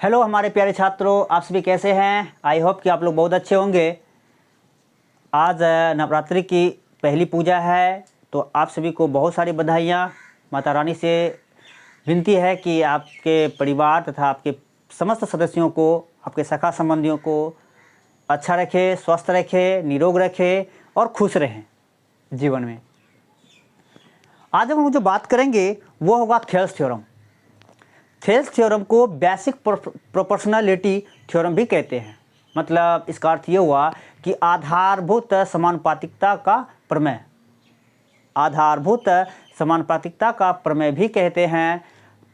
Hello हमारे प्यारे छात्रों, आप सभी कैसे हैं। आई होप कि आप लोग बहुत अच्छे होंगे। आज नवरात्रि की पहली पूजा है, तो आप सभी को बहुत सारी बधाइयाँ। माता रानी से विनती है कि आपके परिवार तथा आपके समस्त सदस्यों को, आपके सखा संबंधियों को अच्छा रखे, स्वस्थ रखे, निरोग रखे और खुश रहें जीवन में। आज हम जो बात करेंगे वो होगा थेल्स थ्योरम। थेल्स थ्योरम को बेसिक प्रोपोर्शनलिटी थ्योरम भी कहते हैं। मतलब इसका अर्थ ये हुआ कि आधारभूत समानुपातिकता का प्रमेय। आधारभूत समानुपातिकता का प्रमेय भी कहते हैं।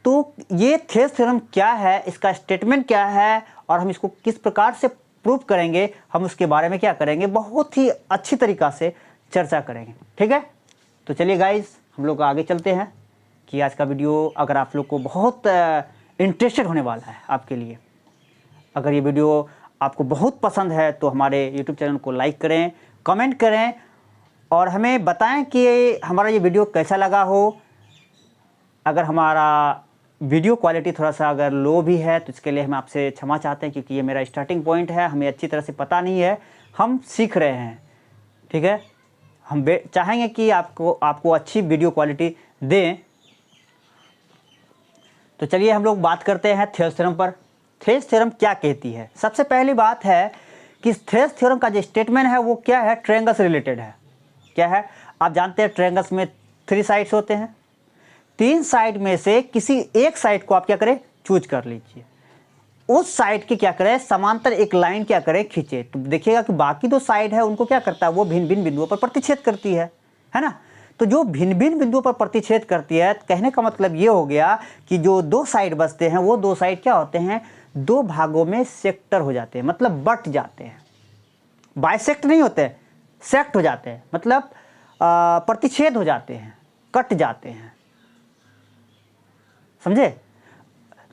तो ये थेल्स थ्योरम क्या है, इसका स्टेटमेंट क्या है और हम इसको किस प्रकार से प्रूव करेंगे, हम उसके बारे में क्या करेंगे, बहुत ही अच्छी तरीक़ा से चर्चा करेंगे। ठीक है, तो चलिए गाइस, हम लोग आगे चलते हैं कि आज का वीडियो अगर आप लोग को बहुत इंटरेस्टेड होने वाला है आपके लिए। अगर ये वीडियो आपको बहुत पसंद है तो हमारे YouTube चैनल को लाइक करें, कमेंट करें और हमें बताएं कि हमारा ये वीडियो कैसा लगा हो। अगर हमारा वीडियो क्वालिटी थोड़ा सा अगर लो भी है तो इसके लिए हम आपसे क्षमा चाहते हैं, क्योंकि ये मेरा स्टार्टिंग पॉइंट है, हमें अच्छी तरह से पता नहीं है, हम सीख रहे हैं। ठीक है, हम चाहेंगे कि आपको अच्छी वीडियो क्वालिटी दें। तो चलिए हम लोग बात करते हैं थेल्स थ्योरम पर। थेल्स थ्योरम क्या कहती है? सबसे पहली बात है कि थेल्स थ्योरम का जो स्टेटमेंट है वो क्या है, ट्रायंगल से रिलेटेड है। क्या है? आप जानते हैं ट्रायंगल्स में 3 साइड्स होते हैं। 3 साइड में से किसी एक साइड को आप क्या करें, चूज कर लीजिए। उस साइड की क्या करें, समांतर एक लाइन क्या करें, खींचे। तो देखिएगा कि बाकी जो साइड है उनको क्या करता है, वो भिन्न भिन्न बिंदुओं पर प्रतिच्छेद करती है ना। तो जो भिन्न भिन्न बिंदुओं पर प्रतिच्छेद करती है, कहने का मतलब ये हो गया कि जो 2 साइड बचते हैं वो 2 साइड क्या होते हैं, 2 भागों में सेक्टर हो जाते हैं, मतलब बट जाते हैं। बाइसेक्ट नहीं होते, सेक्ट हो जाते हैं, मतलब प्रतिच्छेद हो जाते हैं, कट जाते हैं। समझे?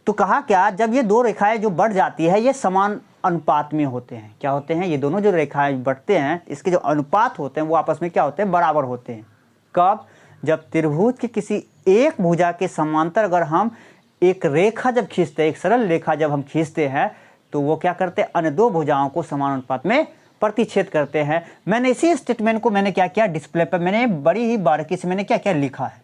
तो कहा क्या, जब ये 2 रेखाएं जो बढ़ जाती है ये समान अनुपात में होते हैं। क्या होते हैं? ये दोनों जो रेखाएं बढ़ते हैं इसके जो अनुपात होते हैं वो आपस में क्या होते हैं, बराबर होते हैं। कब? जब त्रिभुज के किसी एक भुजा के समांतर अगर हम एक रेखा जब खींचते हैं, एक सरल रेखा जब हम खींचते हैं तो वो क्या करते हैं, अन्य 2 भुजाओं को समान अनुपात में प्रतिच्छेद करते हैं। मैंने इसी स्टेटमेंट को मैंने क्या किया, डिस्प्ले पर मैंने बड़ी ही बारीकी से मैंने क्या क्या लिखा है।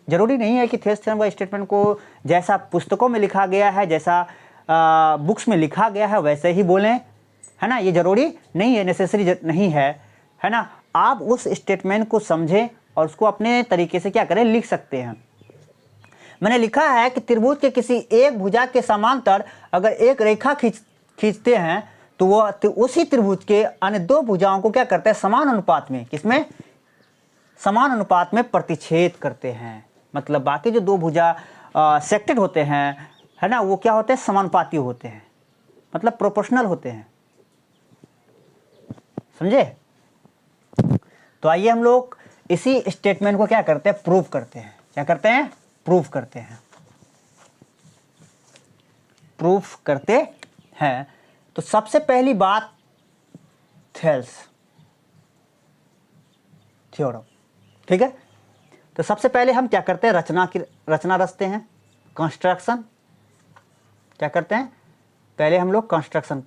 जरूरी नहीं है कि थेल्स थ्योरम का स्टेटमेंट को जैसा पुस्तकों में लिखा गया है, जैसा बुक्स में लिखा गया है वैसे ही बोलें, है ना। ये जरूरी नहीं है, नेसेसरी नहीं है ना। आप उस स्टेटमेंट को समझें और उसको अपने तरीके से क्या करें, लिख सकते हैं। मैंने लिखा है कि त्रिभुज के किसी एक भुजा के समांतर अगर एक रेखा खींचते हैं तो वो उसी त्रिभुज के अन्य 2 भुजाओं को क्या करते हैं, समान अनुपात में, किसमें, समान अनुपात में प्रतिच्छेद करते हैं। मतलब बाकी जो 2 भुजा सेक्टेड होते हैं, है ना, वो क्या होते हैं, समानुपाती होते हैं, मतलब प्रोपोर्शनल होते हैं। समझे? तो आइए हम लोग इसी स्टेटमेंट को क्या करते हैं, प्रूव करते हैं। क्या करते हैं, प्रूव करते हैं। प्रूफ करते हैं। तो सबसे पहली बात, थेल्स थ्योरम। ठीक है, तो सबसे पहले हम क्या करते हैं, रचना रचते हैं, कंस्ट्रक्शन। क्या करते हैं, पहले हम लोग कंस्ट्रक्शन।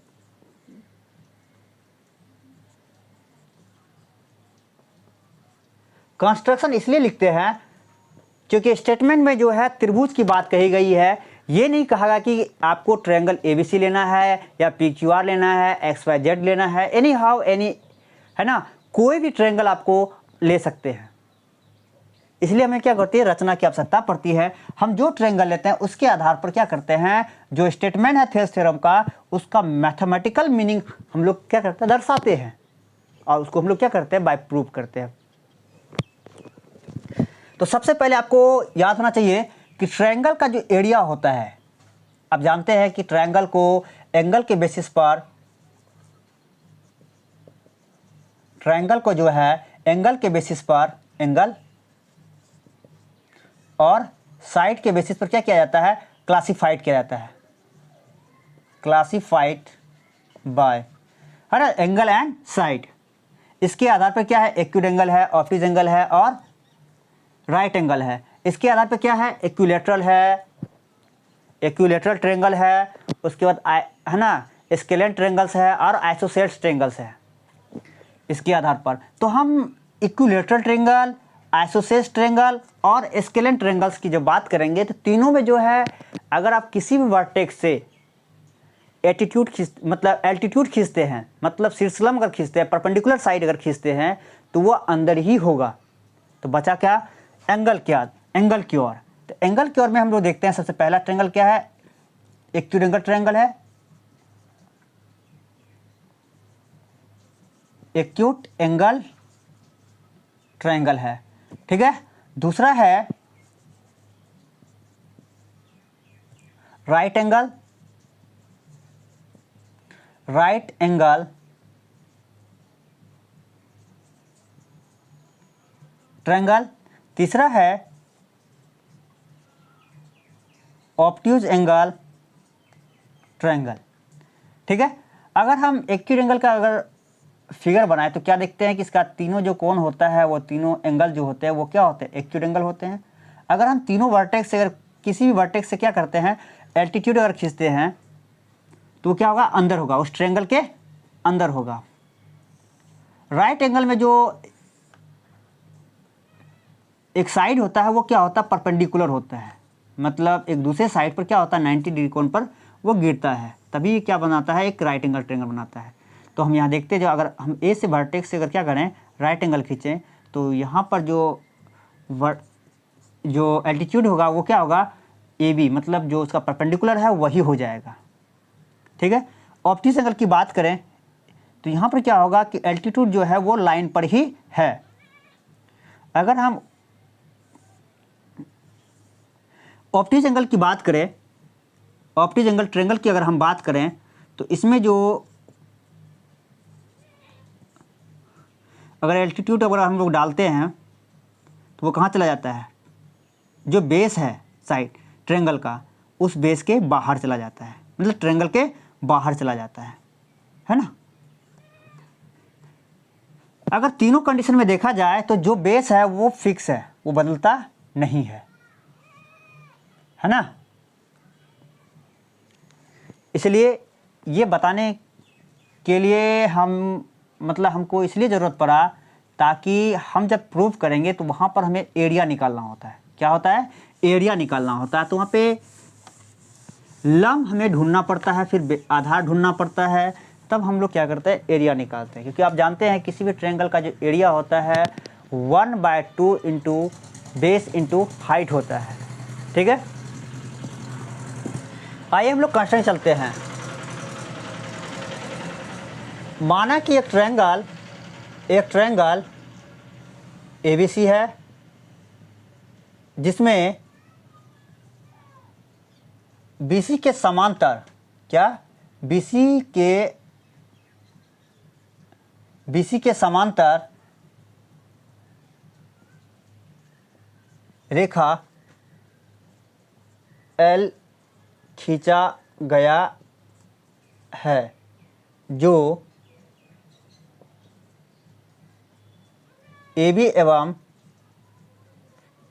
कंस्ट्रक्शन इसलिए लिखते हैं क्योंकि स्टेटमेंट में जो है त्रिभुज की बात कही गई है। ये नहीं कहा गया कि आपको ट्रायंगल एबीसी लेना है या पीक्यूआर लेना है, XYZ लेना है, एनी हाउ एनी, है ना, कोई भी ट्रायंगल आपको ले सकते हैं। इसलिए हमें क्या करती है, रचना की आवश्यकता पड़ती है। हम जो ट्रायंगल लेते हैं उसके आधार पर क्या करते हैं, जो स्टेटमेंट है थेल्स थ्योरम का, उसका मैथमेटिकल मीनिंग हम लोग क्या करते हैं, दर्शाते हैं, और उसको हम लोग क्या करते हैं, बाय प्रूफ करते हैं। तो सबसे पहले आपको याद होना चाहिए कि ट्रायंगल का जो एरिया होता है, आप जानते हैं कि ट्रायंगल को एंगल के बेसिस पर, ट्रायंगल को जो है एंगल के बेसिस पर, एंगल और साइड के बेसिस पर क्या किया जाता है, क्लासिफाइड किया जाता है। क्लासिफाइड बाय, है ना, एंगल एंड साइड। इसके आधार पर क्या है, एक्यूट एंगल है, ऑब्ट्यूज एंगल है और राइट एंगल है। इसके आधार पर क्या है, इक्विलैटरल है, इक्विलेटरल ट्रायंगल है, उसके बाद है ना स्केलेंट ट्रायंगल्स है और आइसोसेल्स ट्रायंगल्स है। इसके आधार पर तो हम इक्विलेटरल ट्रायंगल, आइसोसेल्स ट्रायंगल और स्केलेंट ट्रायंगल्स की जब बात करेंगे तो तीनों में जो है अगर आप किसी भी वर्टेक्स से एटीट्यूड मतलब एल्टीट्यूड खींचते हैं, मतलब शीर्षलम अगर खींचते हैं, परपेंडिकुलर साइड अगर खींचते हैं तो वो अंदर ही होगा। तो बचा क्या? एंगल की ओर। तो एंगल की ओर में हम लोग देखते हैं सबसे पहला ट्रायंगल क्या है? एक्यूट एंगल ट्रायंगल है, एक्यूट एंगल ट्रायंगल है, ठीक है। दूसरा है राइट एंगल ट्रायंगल। तीसरा है ऑब्ट्यूज एंगल ट्रायंगल, ठीक है। अगर हम एक्यूट एंगल का अगर फिगर बनाए तो क्या देखते हैं कि इसका तीनों जो कोण होता है वो तीनों एंगल जो होते हैं वो क्या होते हैं? एक्यूट एंगल होते हैं। अगर हम तीनों वर्टेक्स से अगर किसी भी वर्टेक्स से क्या करते हैं एल्टीट्यूड अगर खींचते हैं तो क्या होगा? अंदर होगा, उस ट्रायंगल के अंदर होगा। राइट एंगल में जो एक साइड होता है वो क्या होता है? परपेंडिकुलर होता है, मतलब एक दूसरे साइड पर क्या होता है 90 डिग्री कोण पर वो गिरता है, तभी क्या बनाता है? एक राइट एंगल ट्रायंगल बनाता है। तो हम यहाँ देखते हैं जो अगर हम ए से वर्टेक्स से अगर क्या करें राइट एंगल खींचें तो यहाँ पर जो एल्टीट्यूड होगा वो क्या होगा? ए बी, मतलब जो उसका परपेंडिकुलर है वही हो जाएगा, ठीक है। ऑब्ट्यूज एंगल की बात करें तो यहाँ पर क्या होगा कि एल्टीट्यूड जो है वो लाइन पर ही है। अगर हम ऑब्ट्यूज एंगल की बात करें, ऑब्ट्यूज एंगल ट्रायंगल की अगर हम बात करें तो इसमें जो अगर एल्टीट्यूड अगर हम लोग डालते हैं तो वो कहाँ चला जाता है? जो बेस है साइड ट्रायंगल का उस बेस के बाहर चला जाता है, मतलब ट्रायंगल के बाहर चला जाता है ना। अगर तीनों कंडीशन में देखा जाए तो जो बेस है वो फिक्स है, वो बदलता नहीं है ना। इसलिए ये बताने के लिए हमको इसलिए ज़रूरत पड़ा ताकि हम जब प्रूव करेंगे तो वहाँ पर हमें एरिया निकालना होता है। क्या होता है? एरिया निकालना होता है। तो वहाँ पे लंब हमें ढूंढना पड़ता है, फिर आधार ढूंढना पड़ता है, तब हम लोग क्या करते हैं? एरिया निकालते हैं। क्योंकि आप जानते हैं किसी भी ट्रायंगल का जो एरिया होता है 1/2 इंटू बेस इंटू हाइट होता है, ठीक है। आइए हम लोग कंस्ट्रक्ट चलते हैं। माना कि एक ट्रायंगल ABC है जिसमें BC के समांतर BC के समांतर रेखा L खींचा गया है जो AB एवं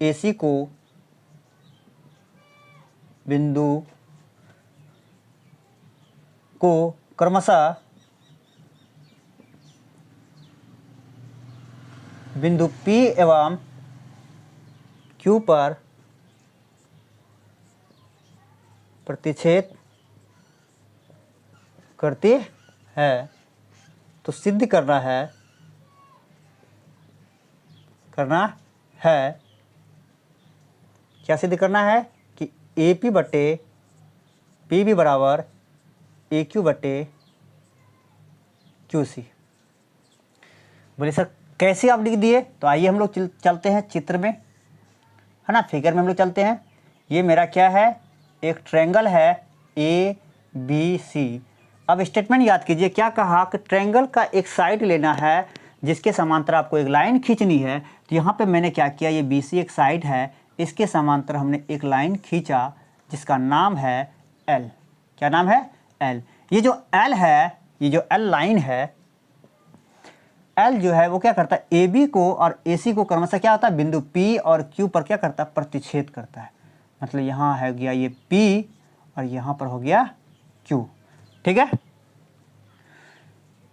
AC को बिंदु को क्रमशः बिंदु P एवं Q पर प्रतिच्छेद करती है। तो सिद्ध करना है क्या सिद्ध करना है कि AP बटे PB बराबर AQ बटे QC। बोले सर कैसे आप लिख दिए? तो आइए हम लोग चलते हैं चित्र में, है ना, फिगर में हम लोग चलते हैं। ये मेरा क्या है? एक ट्रायंगल है ABC। अब स्टेटमेंट याद कीजिए, क्या कहा कि ट्रायंगल का एक साइड लेना है जिसके समांतर आपको एक लाइन खींचनी है। तो यहाँ पे मैंने क्या किया, ये BC एक साइड है, इसके समांतर हमने एक लाइन खींचा जिसका नाम है L। क्या नाम है? L। ये जो L है, ये जो L लाइन है, L जो है वो क्या करता है? AB को और AC को क्रमशः क्या होता है? बिंदु P और Q पर क्या करता है? प्रतिच्छेद करता है। मतलब यहाँ है गया ये P और यहाँ पर हो गया Q। ठीक है,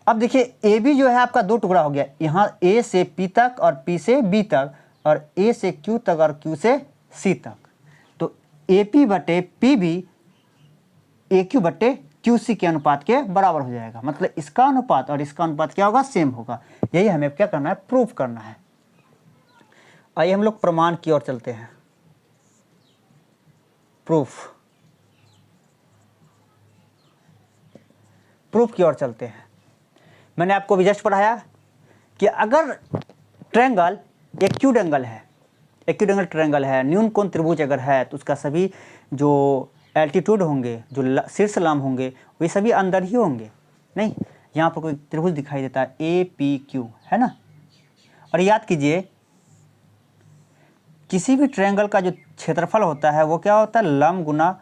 अब देखिए ए बी जो है आपका दो टुकड़ा हो गया, यहाँ A से P तक और P से B तक, और A से Q तक और Q से C तक। तो AP बटे PB AQ बटे QC के अनुपात के बराबर हो जाएगा। मतलब इसका अनुपात और इसका अनुपात क्या होगा, सेम होगा। यही हमें क्या करना है, प्रूफ करना है। आइए हम लोग प्रमाण की ओर चलते हैं। प्रूफ की ओर चलते हैं। मैंने आपको भी जस्ट पढ़ाया कि अगर ट्रायंगल एक्यूडेंगल है, एक्यूडेंगल ट्रायंगल है, न्यून कोण त्रिभुज अगर है, तो उसका सभी जो एल्टीट्यूड होंगे, जो शीर्ष लंब होंगे, वे सभी अंदर ही होंगे। नहीं, यहाँ पर कोई त्रिभुज दिखाई देता है APQ, है ना। और याद कीजिए, किसी भी ट्रायंगल का जो क्षेत्रफल होता है वो क्या होता है, लंब गुना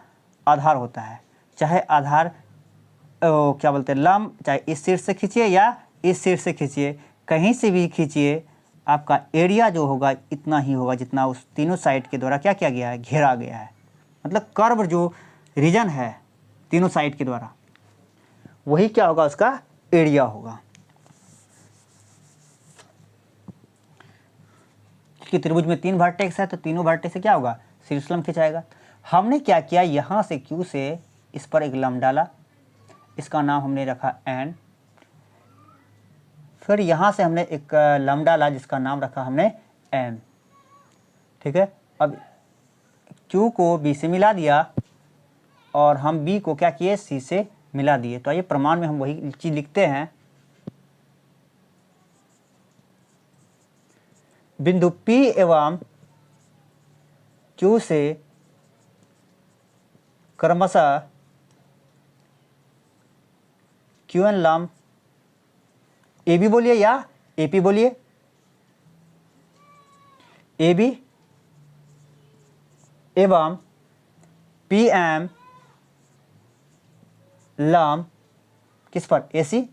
आधार होता है। चाहे आधार क्या बोलते हैं, लंब, चाहे इस शीर्ष से खींचिए या इस शीर्ष से खींचिए, कहीं से भी खींचिए, आपका एरिया जो होगा इतना ही होगा जितना उस तीनों साइड के द्वारा क्या किया गया है, घेरा गया है। मतलब कर्व जो रीजन है तीनों साइड के द्वारा, वही क्या होगा, उसका एरिया होगा। क्योंकि त्रिभुज में 3 वर्टेक्स है तो तीनों वर्टेक्स से क्या होगा, शीर्षलंब खिंचाएगा। हमने क्या किया, यहाँ से Q से इस पर एक लंब डाला, इसका नाम हमने रखा N। फिर यहाँ से हमने एक लंब डाला जिसका नाम रखा हमने M। ठीक है, अब Q को B से मिला दिया और हम B को क्या किए, C से मिला दिए। तो आइए प्रमाण में हम वही चीज़ लिखते हैं। बिंदु P एवं Q से क्रमशः QN लंब AB बोलिए या AP बोलिए, AB एवं PM लंब किस पर, AC,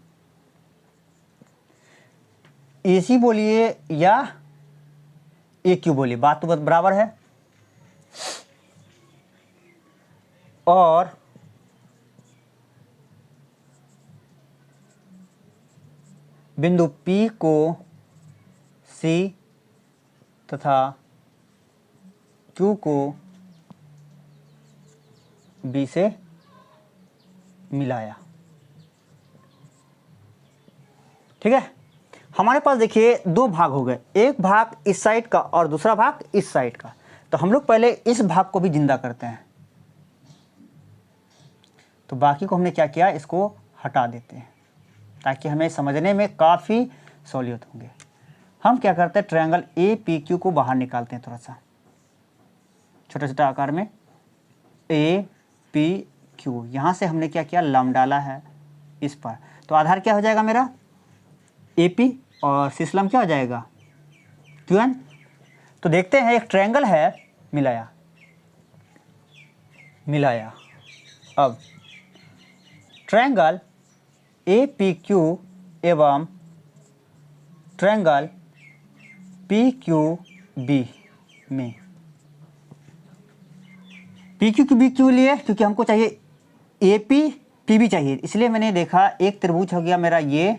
AC बोलिए या AQ बोलिए, बात तो बराबर है। और बिंदु P को C तथा Q को B से मिलाया। ठीक है, हमारे पास देखिए 2 भाग हो गए, एक भाग इस साइड का और दूसरा भाग इस साइड का। तो हम लोग पहले इस भाग को भी जिंदा करते हैं, तो बाकी को हमने क्या किया, इसको हटा देते हैं ताकि हमें समझने में काफ़ी सहूलियत होंगे। हम क्या करते हैं, ट्रायंगल APQ को बाहर निकालते हैं, थोड़ा सा छोटा छोटा आकार में। APQ, यहाँ से हमने क्या किया, लंब डाला है इस पर, तो आधार क्या हो जाएगा मेरा, AP, और शीर्षलंब क्या हो जाएगा, QN। तो देखते हैं, एक ट्रायंगल है, मिलाया। अब ट्रायंगल APQ एवं ट्रायंगल PQB में, PQB क्यों लिए, क्योंकि हमको चाहिए AP PB चाहिए, इसलिए मैंने देखा एक त्रिभुज हो गया मेरा ये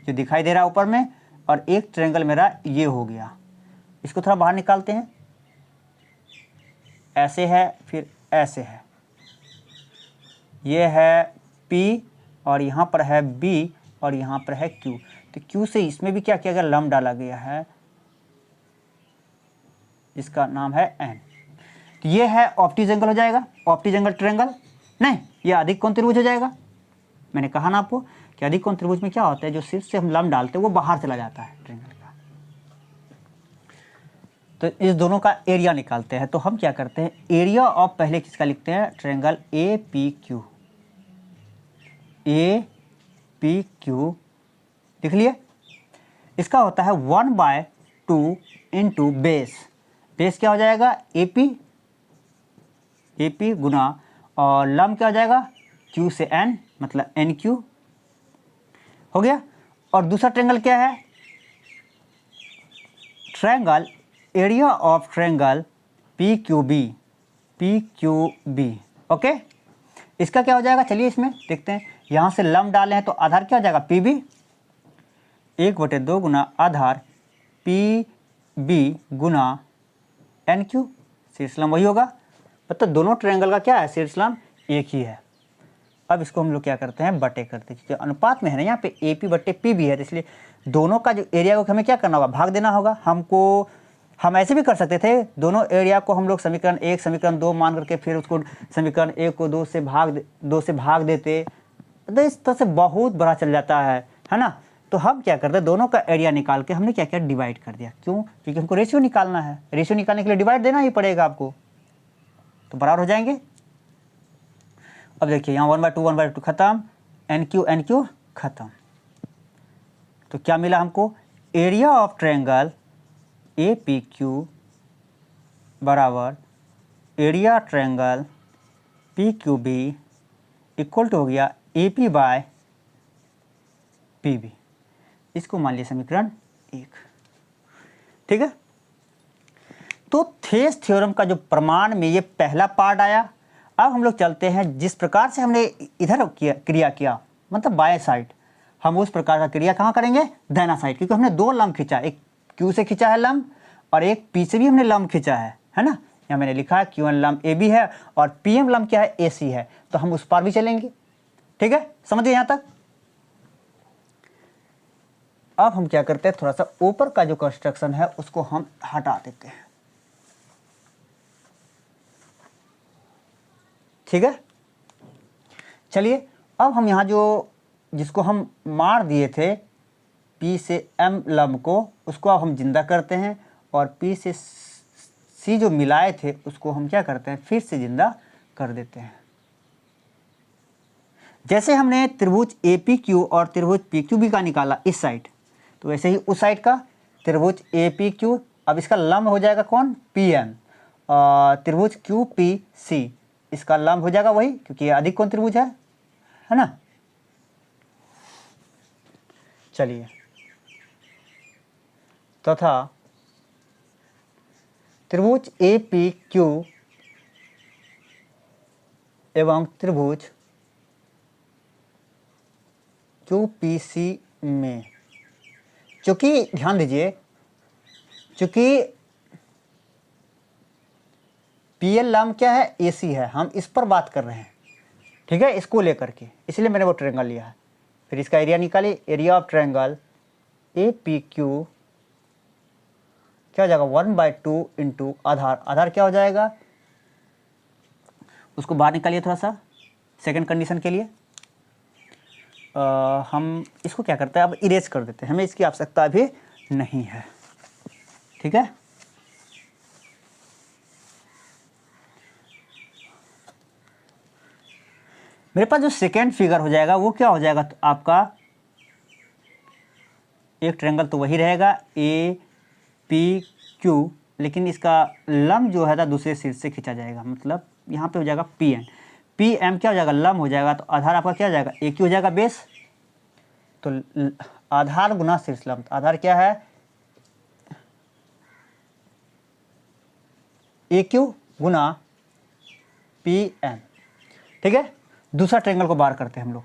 जो दिखाई दे रहा है ऊपर में, और एक ट्रायंगल मेरा ये हो गया। इसको थोड़ा बाहर निकालते हैं, ऐसे है फिर ऐसे है, ये है P और यहाँ पर है B और यहाँ पर है Q। तो Q से इसमें भी क्या किया गया, लंब डाला गया है, इसका नाम है N। तो ये है ऑप्टिजेंगल हो जाएगा, ऑप्टिजेंगल ट्रायंगल, नहीं ये अधिक कोण त्रिभुज हो जाएगा। मैंने कहा ना आपको कि अधिक कोण त्रिभुज में क्या होता है, जो शीर्ष से हम लंब डालते हैं वो बाहर चला जाता है ट्रायंगल का। तो इस दोनों का एरिया निकालते हैं। तो हम क्या करते हैं, एरिया ऑफ पहले किसका लिखते हैं, ट्रायंगल APQ, APQ लिख लिए। इसका होता है 1/2 इंटू बेस, बेस क्या हो जाएगा, AP गुना, और लंब क्या हो जाएगा, Q से N, मतलब NQ हो गया। और दूसरा ट्रायंगल क्या है, triangle area of triangle PQB, okay, इसका क्या हो जाएगा, चलिए इसमें देखते हैं। यहाँ से लंब डाले हैं तो आधार क्या हो जाएगा, पी बी, 1/2 गुना आधार पी बी गुना एन क्यू, शीर्षलंब वही होगा। मतलब दोनों ट्रायंगल का क्या है, शीर्षलंब एक ही है। अब इसको हम लोग क्या करते हैं, बटे करते हैं, क्योंकि अनुपात में है ना, यहाँ पे ए पी बटे पी बी है, तो इसलिए दोनों का जो एरिया को हमें क्या करना होगा, भाग देना होगा। हम ऐसे भी कर सकते थे, दोनों एरिया को हम लोग समीकरण 1 समीकरण 2 मान करके फिर उसको समीकरण 1 को 2 से भाग देते, तो इस तरह से बहुत बड़ा चल जाता है ना। तो हम क्या करते हैं, दोनों का एरिया निकाल के हमने क्या किया, डिवाइड कर दिया। क्यों, क्योंकि हमको रेशियो निकालना है, रेशियो निकालने के लिए डिवाइड देना ही पड़ेगा आपको, तो बराबर हो जाएंगे। अब देखिए यहाँ 1/2 खत्म, एन क्यू खत्म, तो क्या मिला हमको, area of triangle A P Q बराबर area triangle P Q B equal to हो गया A P by P B. इसको मान लिया समीकरण 1, ठीक है। तो थेस थ्योरम का जो प्रमाण में ये पहला पार्ट आया। अब हम लोग चलते हैं, जिस प्रकार से हमने इधर क्रिया किया, मतलब बाएं साइड, हम उस प्रकार का क्रिया कहाँ करेंगे, दाहिना साइड, क्योंकि हमने दो लंब खींचा, एक क्यू से खींचा है लंब और एक पी से भी हमने लंब खींचा है ना। यहाँ मैंने लिखा है क्यू एन लंब ए बी है और पी एम लंब क्या है, ए सी है, तो हम उस पार भी चलेंगे, ठीक है, समझिए यहाँ तक। अब हम क्या करते हैं, थोड़ा सा ऊपर का जो कंस्ट्रक्शन है उसको हम हटा देते हैं, ठीक है। चलिए अब हम यहाँ जिसको हम मार दिए थे P से M लंब को, उसको अब हम जिंदा करते हैं, और P से C जो मिलाए थे उसको हम क्या करते हैं, फिर से जिंदा कर देते हैं। जैसे हमने त्रिभुज APQ और त्रिभुज PQB का निकाला इस साइड, तो वैसे ही उस साइड का त्रिभुज APQ, अब इसका लंब हो जाएगा कौन, PM, और त्रिभुज QPC इसका लंब हो जाएगा वही, क्योंकि ये अधिक कोण त्रिभुज है ना। चलिए, तथा त्रिभुज APQ एवं त्रिभुज QPC में, चूंकि ध्यान दीजिए, चूंकि PL लंब क्या है, AC है, हम इस पर बात कर रहे हैं, ठीक है, इसको लेकर के, इसलिए मैंने वो ट्रायंगल लिया है। फिर इसका एरिया निकालिए, एरिया ऑफ ट्रायंगल APQ क्या हो जाएगा, 1/2 इंटू आधार, आधार क्या हो जाएगा, उसको बाहर निकालिए थोड़ा सा सेकंड कंडीशन के लिए। हम इसको क्या करते हैं, अब इरेज कर देते हैं, हमें इसकी आवश्यकता भी नहीं है, ठीक है। मेरे पास जो सेकेंड फिगर हो जाएगा वो क्या हो जाएगा, तो आपका एक ट्रायंगल तो वही रहेगा APQ, लेकिन इसका लंब जो है ना दूसरे सिर से खींचा जाएगा, मतलब यहाँ पे हो जाएगा PM, PM क्या हो जाएगा, लंब हो जाएगा, तो आधार आपका क्या हो जाएगा, AQ हो जाएगा बेस, तो आधार गुना शीर्ष लंब, आधार क्या है AQ गुना PM, ठीक है। दूसरा ट्रायंगल को बाहर करते हैं हम लोग,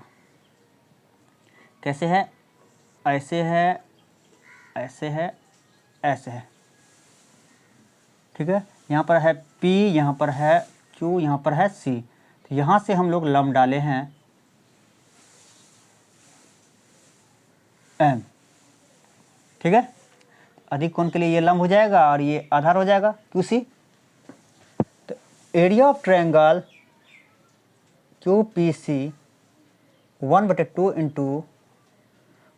कैसे है, ऐसे है, ऐसे है, ऐसे है, ठीक है। यहाँ पर है P, यहाँ पर है Q, यहाँ पर है C, तो यहाँ से हम लोग लंब डाले हैं M, ठीक है। अधिक कोण के लिए ये लंब हो जाएगा और ये आधार हो जाएगा QC। तो area of triangle QPC 1/2 into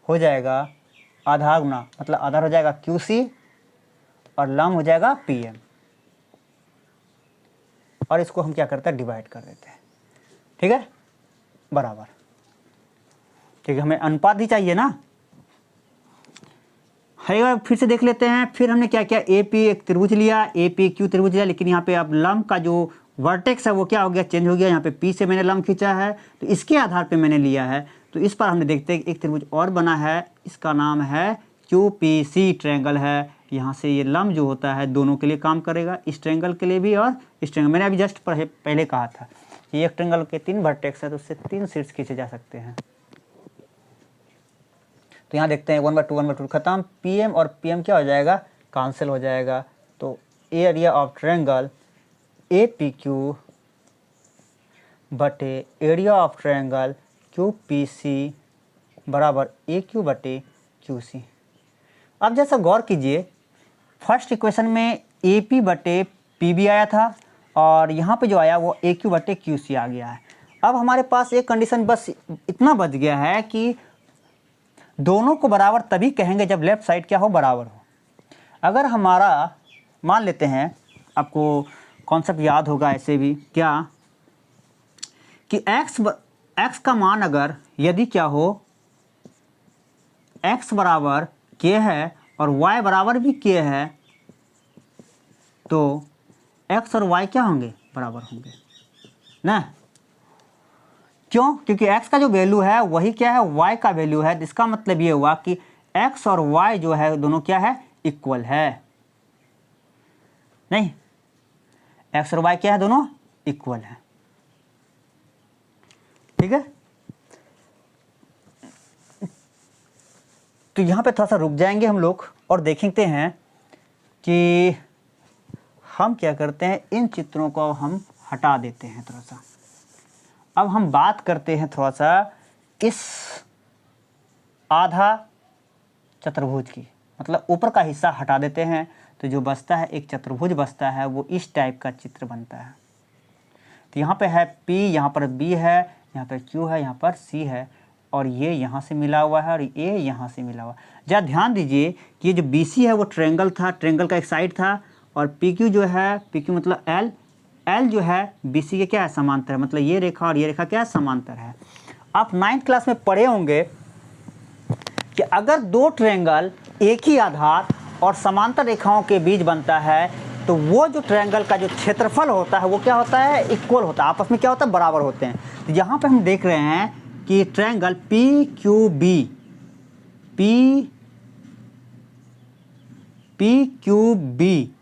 हो जाएगा आधार गुना, मतलब आधार हो जाएगा QC और लंब हो जाएगा PM, और इसको हम क्या करते हैं, डिवाइड कर देते हैं, ठीक है, बराबर, ठीक है। हमें अनुपात भी चाहिए ना, है, फिर से देख लेते हैं। फिर हमने क्या किया, AP एक त्रिभुज लिया, APQ त्रिभुज लिया, लेकिन यहाँ पे अब लंब का जो वर्टेक्स है वो क्या हो गया, चेंज हो गया। यहाँ पे P से मैंने लंब खींचा है, तो इसके आधार पे मैंने लिया है, तो इस पर हमने देखते हैं एक त्रिभुज और बना है, इसका नाम है QPC ट्रायंगल है। यहाँ से ये लंब जो होता है दोनों के लिए काम करेगा, इस ट्रायंगल के लिए भी और इस ट्रायंगल, मैंने अभी जस्ट पहले कहा था ये एक ट्रायंगल के 3 वर्टेक्स है तो उससे 3 शीट्स खींचे जा सकते हैं। तो यहाँ देखते हैं 1/2 1/2 खत्म, PM और PM क्या हो जाएगा, कैंसिल हो जाएगा। तो एरिया ऑफ ट्रायंगल APQ बटे एरिया ऑफ ट्रायंगल QPC बराबर AQ बटे QC। अब जैसा गौर कीजिए, फर्स्ट इक्वेशन में AP बटे PB आया था और यहाँ पे जो आया वो AQ बटे QC आ गया है। अब हमारे पास एक कंडीशन बस इतना बच गया है कि दोनों को बराबर तभी कहेंगे जब लेफ्ट साइड क्या हो, बराबर हो। अगर हमारा मान लेते हैं, आपको कॉन्सेप्ट याद होगा ऐसे भी, क्या कि x का मान अगर यदि क्या हो, x बराबर k है और y बराबर भी k है तो x और y क्या होंगे, बराबर होंगे ना। क्यों? क्योंकि x का जो वैल्यू है वही क्या है, y का वैल्यू है। इसका मतलब ये हुआ कि x और y जो है दोनों क्या है, इक्वल है। नहीं, x और y क्या है, दोनों इक्वल है। ठीक है, तो यहाँ पे थोड़ा सा रुक जाएंगे हम लोग और देखते हैं कि हम क्या करते हैं, इन चित्रों को हम हटा देते हैं थोड़ा सा। अब हम बात करते हैं थोड़ा सा इस आधा चतुर्भुज की, मतलब ऊपर का हिस्सा हटा देते हैं तो जो बचता है एक चतुर्भुज बचता है, वो इस टाइप का चित्र बनता है। तो यहाँ पे है P, यहाँ पर B है, यहाँ पर Q है, यहाँ पर C है और ये यहाँ से मिला हुआ है और ये यहाँ से मिला हुआ है। जरा ध्यान दीजिए कि ये जो BC है वो ट्रायंगल था, ट्रायंगल का एक साइड था, और PQ जो है, PQ मतलब L जो है BC के क्या है, समांतर है। मतलब ये रेखा और ये रेखा क्या है, समांतर है। आप 9th क्लास में पढ़े होंगे कि अगर दो ट्रायंगल एक ही आधार और समांतर रेखाओं के बीच बनता है तो वो जो ट्रायंगल का जो क्षेत्रफल होता है वो क्या होता है, इक्वल होता है, आपस में क्या होता है, बराबर होते हैं। तो यहाँ पे हम देख रहे हैं कि ट्रायंगल PQB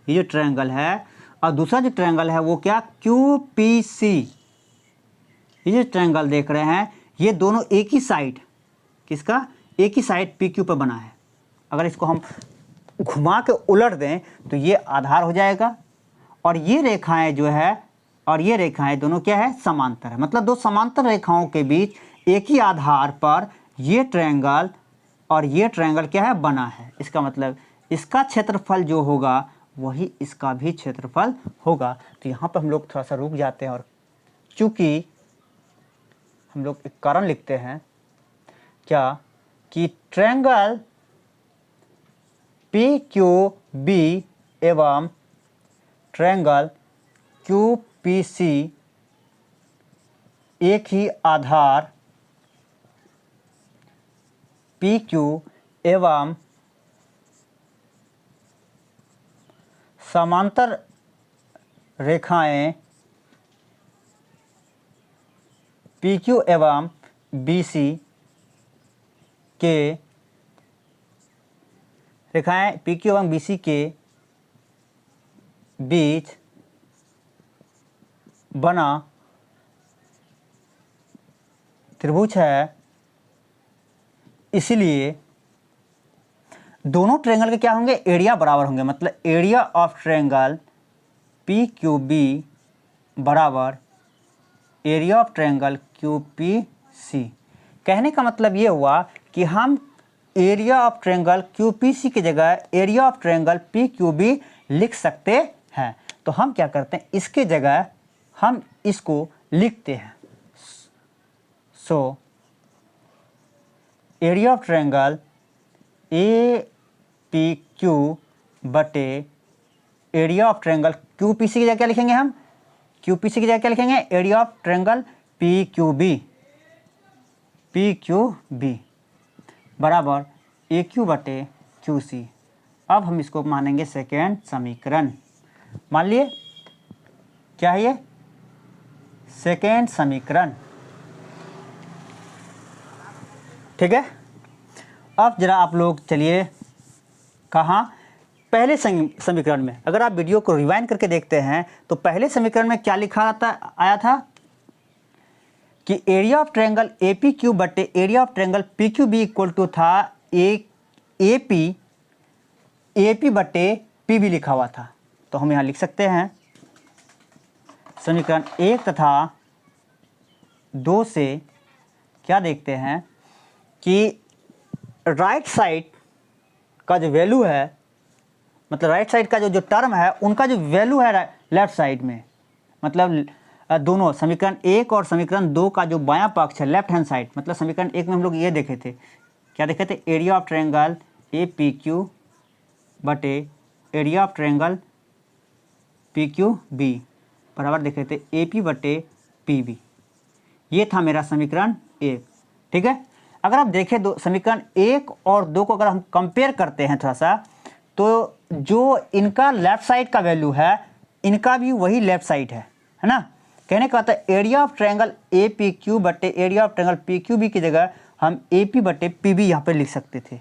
ये जो ट्रायंगल है, और दूसरा जो ट्रायंगल है वो क्या, QPC। ये जो ट्रायंगल देख रहे हैं ये दोनों एक ही साइड, किसका, एक ही साइड PQ पर बना है। अगर इसको हम घुमा के उलट दें तो ये आधार हो जाएगा और ये रेखाएं जो है और ये रेखाएं दोनों क्या है, समांतर है। मतलब दो समांतर रेखाओं के बीच एक ही आधार पर ये ट्रायंगल और ये ट्रायंगल क्या है, बना है। इसका मतलब इसका क्षेत्रफल जो होगा वही इसका भी क्षेत्रफल होगा। तो यहाँ पर हम लोग थोड़ा सा रुक जाते हैं और चूँकि हम लोग एक कारण लिखते हैं क्या, कि ट्रायंगल PQB एवं ट्रायंगल QPC एक ही आधार PQ एवं समांतर रेखाएं PQ एवं BC के रेखाएं PQ एवं BC के बीच बना त्रिभुज है, इसलिए दोनों ट्रायंगल के क्या होंगे, एरिया बराबर होंगे। मतलब एरिया ऑफ ट्रायंगल PQB बराबर एरिया ऑफ ट्रायंगल QPC। कहने का मतलब ये हुआ कि हम एरिया ऑफ ट्रायंगल QPC की जगह एरिया ऑफ ट्रायंगल PQB लिख सकते हैं। तो हम क्या करते हैं, इसके जगह हम इसको लिखते हैं। So area of triangle APQ बटे एरिया ऑफ ट्रायंगल QPC की जगह क्या लिखेंगे हम, QPC की जगह क्या लिखेंगे, एरिया ऑफ ट्रायंगल PQB बराबर AQ बटे QC। अब हम इसको मानेंगे सेकेंड समीकरण। मान लिए क्या है ये, सेकेंड समीकरण। ठीक है, अब जरा आप लोग चलिए कहाँ, पहले समीकरण में। अगर आप वीडियो को रिवाइंड करके देखते हैं तो पहले समीकरण में क्या लिखा आया था, कि area of triangle A P Q बटे area of triangle P Q B equal to था ए पी बटे पी बी लिखा हुआ था। तो हम यहाँ लिख सकते हैं समीकरण 1 तथा 2 से क्या देखते हैं कि राइट साइड का जो वैल्यू है, मतलब राइट साइड का जो टर्म है उनका जो वैल्यू है लेफ्ट साइड में, मतलब दोनों समीकरण 1 और समीकरण 2 का जो बायां पक्ष है लेफ्ट हैंड साइड, मतलब समीकरण 1 में हम लोग ये देखे थे, क्या देखे थे, area of triangle A P Q बटे area of triangle P Q B बराबर देखे थे ए पी बटे पी बी। ये था मेरा समीकरण 1। ठीक है, अगर आप देखें दो समीकरण 1 और 2 को अगर हम कंपेयर करते हैं थोड़ा सा, तो जो इनका लेफ्ट साइड का वैल्यू है इनका भी वही लेफ्ट साइड है ना। कहने का मतलब area of triangle A P Q बटे area of triangle P Q B की जगह हम ए पी बटे पी बी यहाँ पर लिख सकते थे,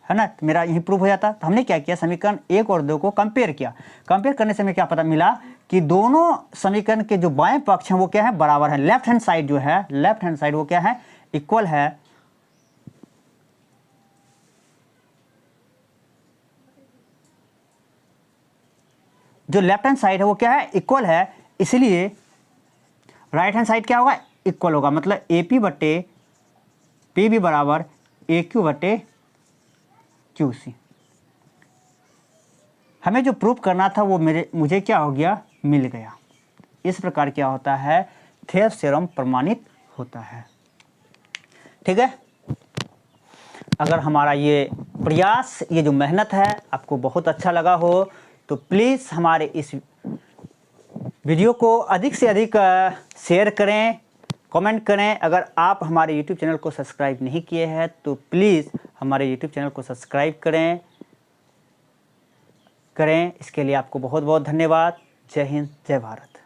है ना। तो मेरा यही प्रूफ हो जाता। तो हमने क्या किया, समीकरण 1 और 2 को कंपेयर किया। कंपेयर करने से हमें क्या पता मिला कि दोनों समीकरण के जो बाएं पक्ष हैं वो क्या है, बराबर है। लेफ्ट हैंड साइड जो है, लेफ्ट हैंड साइड वो क्या है, इक्वल है जो लेफ्ट हैंड साइड है वो क्या है, इक्वल है। इसलिए राइट हैंड साइड क्या होगा, इक्वल होगा। मतलब ए पी बटे पी बी बराबर ए क्यू बटे क्यू सी। हमें जो प्रूफ करना था वो मुझे क्या हो गया, मिल गया। इस प्रकार क्या होता है, थेवेनिन थ्योरम प्रमाणित होता है। ठीक है, अगर हमारा ये प्रयास, ये जो मेहनत है आपको बहुत अच्छा लगा हो तो प्लीज़ हमारे इस वीडियो को अधिक से अधिक शेयर करें, कमेंट करें। अगर आप हमारे YouTube चैनल को सब्सक्राइब नहीं किए हैं तो प्लीज़ हमारे YouTube चैनल को सब्सक्राइब करें। इसके लिए आपको बहुत बहुत धन्यवाद। जय हिंद, जय भारत।